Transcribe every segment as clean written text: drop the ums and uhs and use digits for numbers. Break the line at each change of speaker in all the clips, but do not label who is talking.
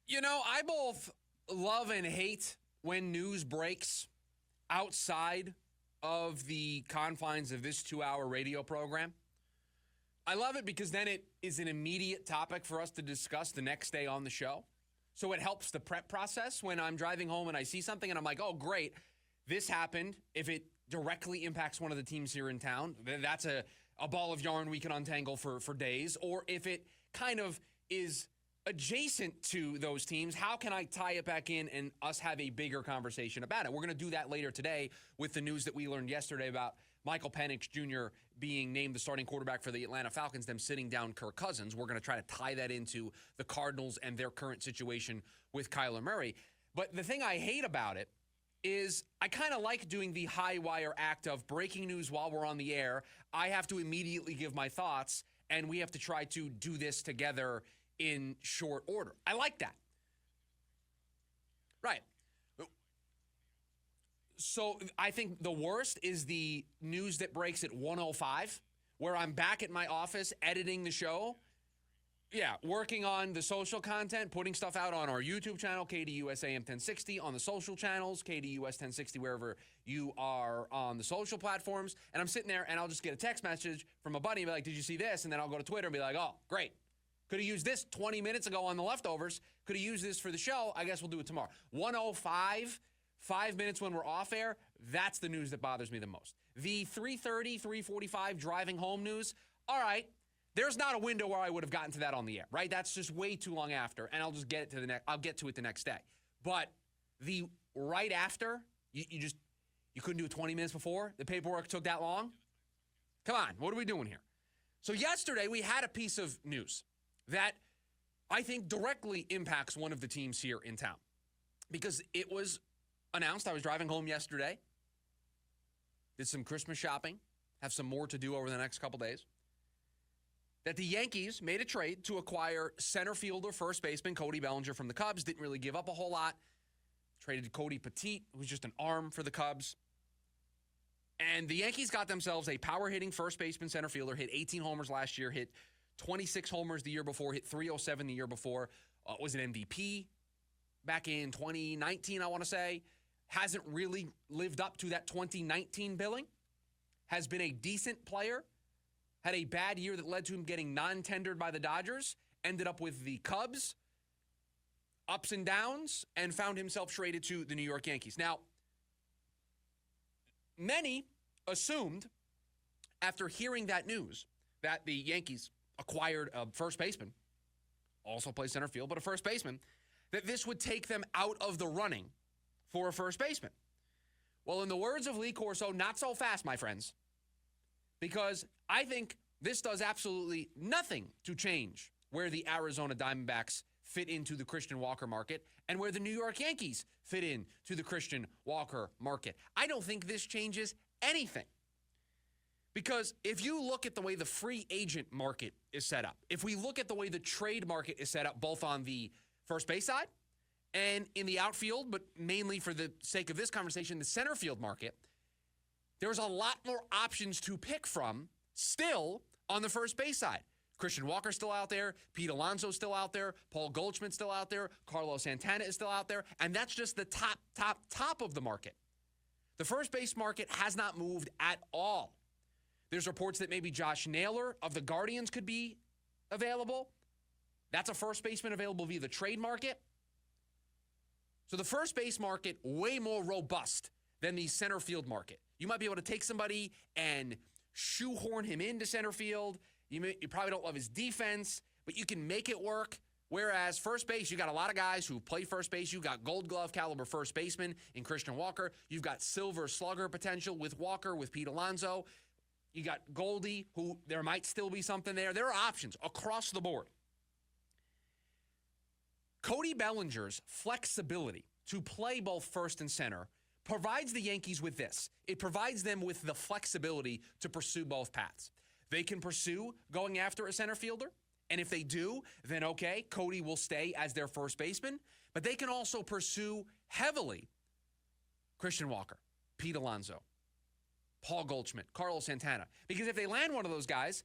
I both love and hate when news breaks outside of the confines of this 2-hour radio program. I love it because then it is an immediate topic for us to discuss the next day on the show. So it helps the prep process when I'm driving home and I see something and I'm like, oh, great, this happened. If it directly impacts one of the teams here in town, that's a ball of yarn we can untangle for days. Or if it kind of is adjacent to those teams, how can I tie it back in and us have a bigger conversation about it? We're going to do that later today with the news that we learned yesterday about Michael Penix Jr. being named the starting quarterback for the Atlanta Falcons, them sitting down Kirk Cousins. We're going to try to tie that into the Cardinals and their current situation with Kyler Murray. But the thing I hate about it is I kind of like doing the high wire act of breaking news while we're on the air. I have to immediately give my thoughts, and we have to try to do this together in short order. I like that. Right. So I think the worst is the news that breaks at 1:05, where I'm back at my office editing the show. Yeah, working on the social content, putting stuff out on our YouTube channel, KDUS AM 1060, on the social channels, KDUS 1060, wherever you are on the social platforms. And I'm sitting there and I'll just get a text message from a buddy and be like, did you see this? And then I'll go to Twitter and be like, oh, great. Could have used this 20 minutes ago on the leftovers. Could have used this for the show. I guess we'll do it tomorrow. 1:05, 5 minutes when we're off air, that's the news that bothers me the most. The 3:30, 3:45 driving home news, all right, there's not a window where I would have gotten to that on the air, right? That's just way too long after, and I'll just get it to the next. I'll get to it the next day. But the right after, you couldn't do it 20 minutes before. The paperwork took that long. Come on, what are we doing here? So yesterday we had a piece of news that I think directly impacts one of the teams here in town, because it was announced. I was driving home yesterday, did some Christmas shopping, have some more to do over the next couple days, that the Yankees made a trade to acquire center fielder, first baseman Cody Bellinger from the Cubs. Didn't really give up a whole lot. Traded Cody Petit, who was just an arm for the Cubs. And the Yankees got themselves a power-hitting first baseman center fielder, hit 18 homers last year, hit 26 homers the year before, hit 307 the year before, was an MVP back in 2019, I want to say. Hasn't really lived up to that 2019 billing. Has been a decent player. Had a bad year that led to him getting non-tendered by the Dodgers. Ended up with the Cubs. Ups and downs. And found himself traded to the New York Yankees. Now, many assumed, after hearing that news, that the Yankees acquired a first baseman, also plays center field, but a first baseman, that this would take them out of the running for a first baseman. Well, in the words of Lee Corso, not so fast, my friends, because I think this does absolutely nothing to change where the Arizona Diamondbacks fit into the Christian Walker market and where the New York Yankees fit into the Christian Walker market. I don't think this changes anything. Because if you look at the way the free agent market is set up, if we look at the way the trade market is set up, both on the first base side and in the outfield, but mainly for the sake of this conversation, the center field market, there's a lot more options to pick from still on the first base side. Christian Walker's still out there. Pete Alonso's still out there. Paul Goldschmidt's still out there. Carlos Santana is still out there. And that's just the top of the market. The first base market has not moved at all. There's reports that maybe Josh Naylor of the Guardians could be available. That's a first baseman available via the trade market. So the first base market, way more robust than the center field market. You might be able to take somebody and shoehorn him into center field. You probably don't love his defense, but you can make it work. Whereas first base, you got a lot of guys who play first base. You got gold glove caliber first baseman in Christian Walker. You've got silver slugger potential with Walker, with Pete Alonso. You got Goldie, who there might still be something there. There are options across the board. Cody Bellinger's flexibility to play both first and center provides the Yankees with this. It provides them with the flexibility to pursue both paths. They can pursue going after a center fielder, and if they do, then okay, Cody will stay as their first baseman, but they can also pursue heavily Christian Walker, Pete Alonso, Paul Goldschmidt, Carlos Santana. Because if they land one of those guys,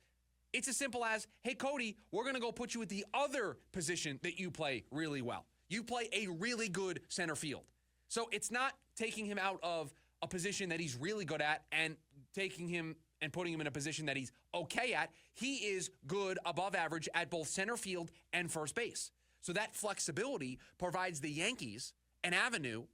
it's as simple as, hey, Cody, we're going to go put you at the other position that you play really well. You play a really good center field. So it's not taking him out of a position that he's really good at and taking him and putting him in a position that he's okay at. He is good, above average at both center field and first base. So that flexibility provides the Yankees an avenue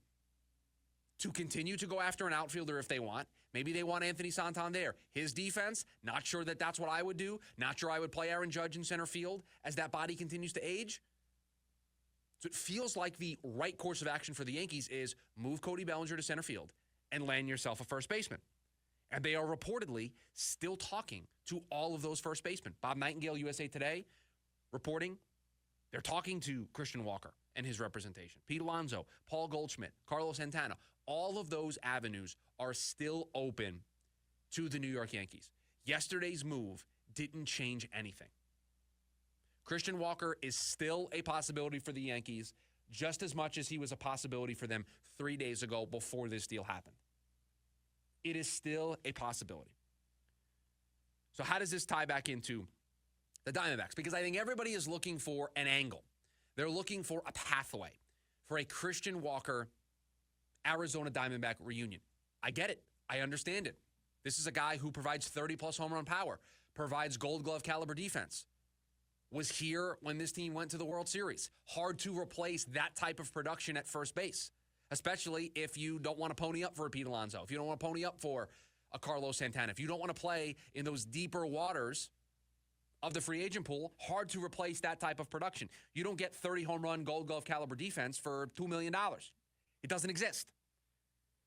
to continue to go after an outfielder if they want. Maybe they want Anthony Santander. His defense, not sure that that's what I would do. Not sure I would play Aaron Judge in center field as that body continues to age. So it feels like the right course of action for the Yankees is move Cody Bellinger to center field and land yourself a first baseman. And they are reportedly still talking to all of those first basemen. Bob Nightingale, USA Today, reporting they're talking to Christian Walker and his representation. Pete Alonso, Paul Goldschmidt, Carlos Santana. All of those avenues are still open to the New York Yankees. Yesterday's move didn't change anything. Christian Walker is still a possibility for the Yankees, just as much as he was a possibility for them 3 days ago before this deal happened. It is still a possibility. So how does this tie back into the Diamondbacks? Because I think everybody is looking for an angle. They're looking for a pathway for a Christian Walker Arizona Diamondback reunion. I get it. I understand it. This is a guy who provides 30-plus home run power, provides Gold Glove caliber defense, was here when this team went to the World Series. Hard to replace that type of production at first base, especially if you don't want to pony up for a Pete Alonso, if you don't want to pony up for a Carlos Santana, if you don't want to play in those deeper waters of the free agent pool. Hard to replace that type of production. You don't get 30 home run Gold Glove caliber defense for $2 million. It doesn't exist.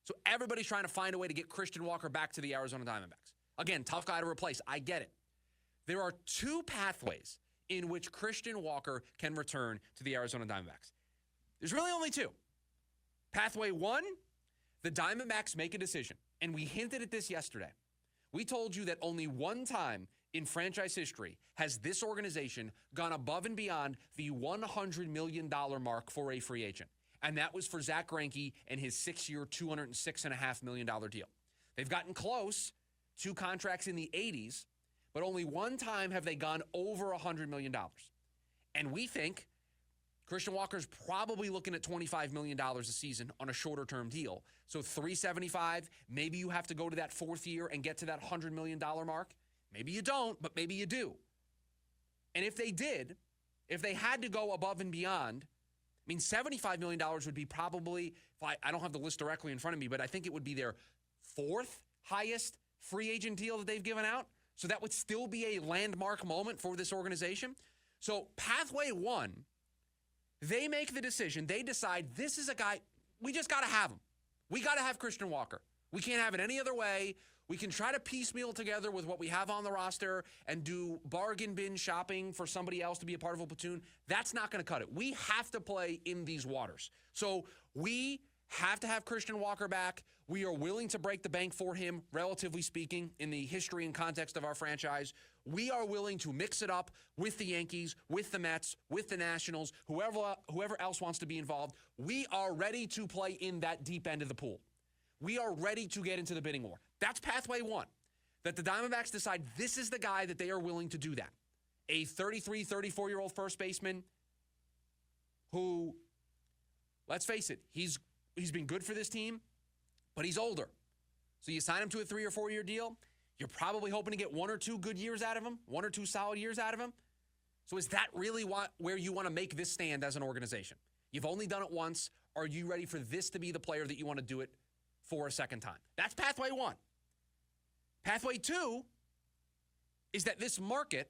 So everybody's trying to find a way to get Christian Walker back to the Arizona Diamondbacks. Again, tough guy to replace. I get it. There are two pathways in which Christian Walker can return to the Arizona Diamondbacks. There's really only two. Pathway one, the Diamondbacks make a decision. And we hinted at this yesterday. We told you that only one time in franchise history has this organization gone above and beyond the $100 million mark for a free agent. And that was for Zach Greinke and his 6-year, $206.5 million deal. They've gotten close, 2 contracts in the 80s, but only one time have they gone over $100 million. And we think Christian Walker's probably looking at $25 million a season on a shorter-term deal. So $375, maybe you have to go to that 4th year and get to that $100 million mark. Maybe you don't, but maybe you do. And if they did, if they had to go above and beyond, I mean, $75 million would be probably, I don't have the list directly in front of me, but I think it would be their 4th highest free agent deal that they've given out. So that would still be a landmark moment for this organization. So pathway one, they make the decision. They decide this is a guy, we just got to have him. We got to have Christian Walker. We can't have it any other way. We can try to piecemeal together with what we have on the roster and do bargain bin shopping for somebody else to be a part of a platoon. That's not going to cut it. We have to play in these waters. So we have to have Christian Walker back. We are willing to break the bank for him, relatively speaking, in the history and context of our franchise. We are willing to mix it up with the Yankees, with the Mets, with the Nationals, whoever else wants to be involved. We are ready to play in that deep end of the pool. We are ready to get into the bidding war. That's pathway one, that the Diamondbacks decide this is the guy that they are willing to do that. A 33, 34-year-old first baseman who, let's face it, he's been good for this team, but he's older. So you sign him to a 3 or 4 year deal, you're probably hoping to get 1 or 2 good years out of him, 1 or 2 solid years out of him. So is that really where you want to make this stand as an organization? You've only done it once. Are you ready for this to be the player that you want to do it for a second time? That's pathway one. Pathway two is that this market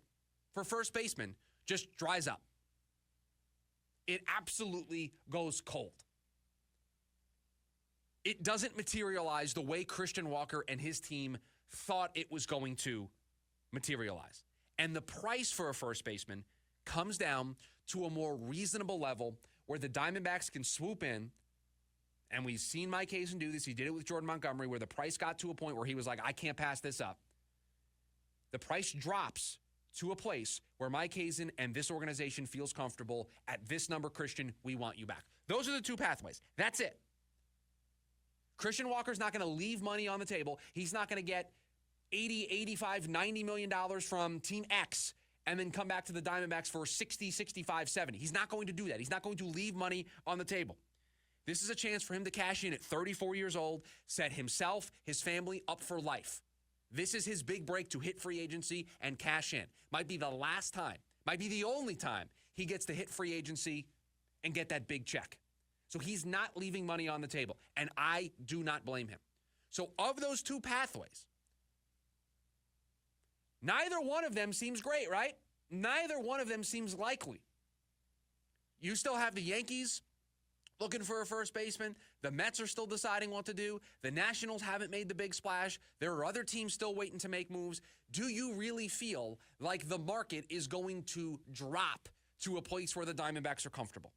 for first baseman just dries up. It absolutely goes cold. It doesn't materialize the way Christian Walker and his team thought it was going to materialize. And the price for a first baseman comes down to a more reasonable level where the Diamondbacks can swoop in. And we've seen Mike Hazen do this. He did it with Jordan Montgomery, where the price got to a point where he was like, I can't pass this up. The price drops to a place where Mike Hazen and this organization feels comfortable. At this number, Christian, we want you back. Those are the two pathways. That's it. Christian Walker's not going to leave money on the table. He's not going to get $80, $85, $90 million from Team X and then come back to the Diamondbacks for 60, 65, 70. He's not going to do that. He's not going to leave money on the table. This is a chance for him to cash in at 34 years old, set himself, his family up for life. This is his big break to hit free agency and cash in. Might be the last time, might be the only time he gets to hit free agency and get that big check. So he's not leaving money on the table, and I do not blame him. So of those two pathways, neither one of them seems great, right? Neither one of them seems likely. You still have the Yankees looking for a first baseman. The Mets are still deciding what to do. The Nationals haven't made the big splash. There are other teams still waiting to make moves. Do you really feel like the market is going to drop to a place where the Diamondbacks are comfortable?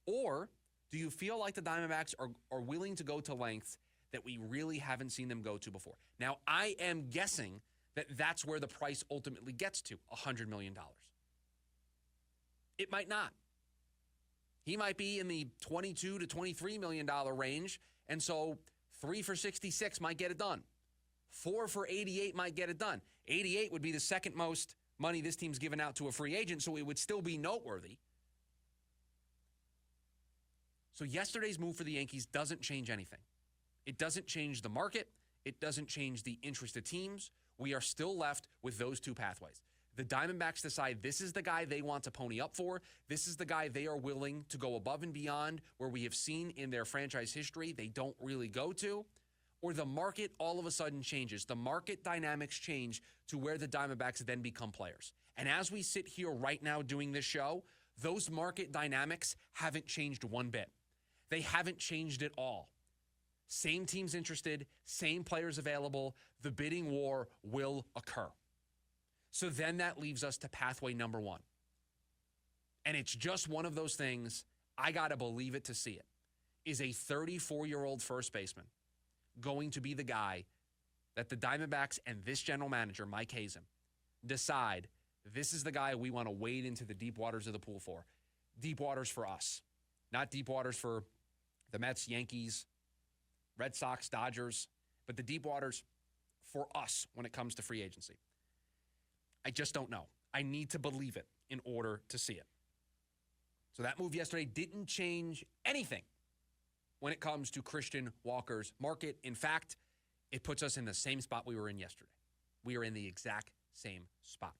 Or do you feel like the Diamondbacks are willing to go to lengths that we really haven't seen them go to before? Now, I am guessing that that's where the price ultimately gets to, $100 million. It might not. He might be in the $22 to $23 million range, and so 3 for 66 might get it done. 4 for 88 might get it done. 88 would be the second most money this team's given out to a free agent, so it would still be noteworthy. So yesterday's move for the Yankees doesn't change anything. It doesn't change the market. It doesn't change the interest of teams. We are still left with those two pathways. The Diamondbacks decide this is the guy they want to pony up for. This is the guy they are willing to go above and beyond, where we have seen in their franchise history they don't really go to. Or the market all of a sudden changes. The market dynamics change to where the Diamondbacks then become players. And as we sit here right now doing this show, those market dynamics haven't changed one bit. They haven't changed at all. Same teams interested, same players available. The bidding war will occur. So then that leaves us to pathway number one. And it's just one of those things, I got to believe it to see it. Is a 34-year-old first baseman going to be the guy that the Diamondbacks and this general manager, Mike Hazen, decide this is the guy we want to wade into the deep waters of the pool for? Deep waters for us, not deep waters for the Mets, Yankees, Red Sox, Dodgers, but the deep waters for us when it comes to free agency. I just don't know. I need to believe it in order to see it. So that move yesterday didn't change anything when it comes to Christian Walker's market. In fact, it puts us in the same spot we were in yesterday. We are in the exact same spot.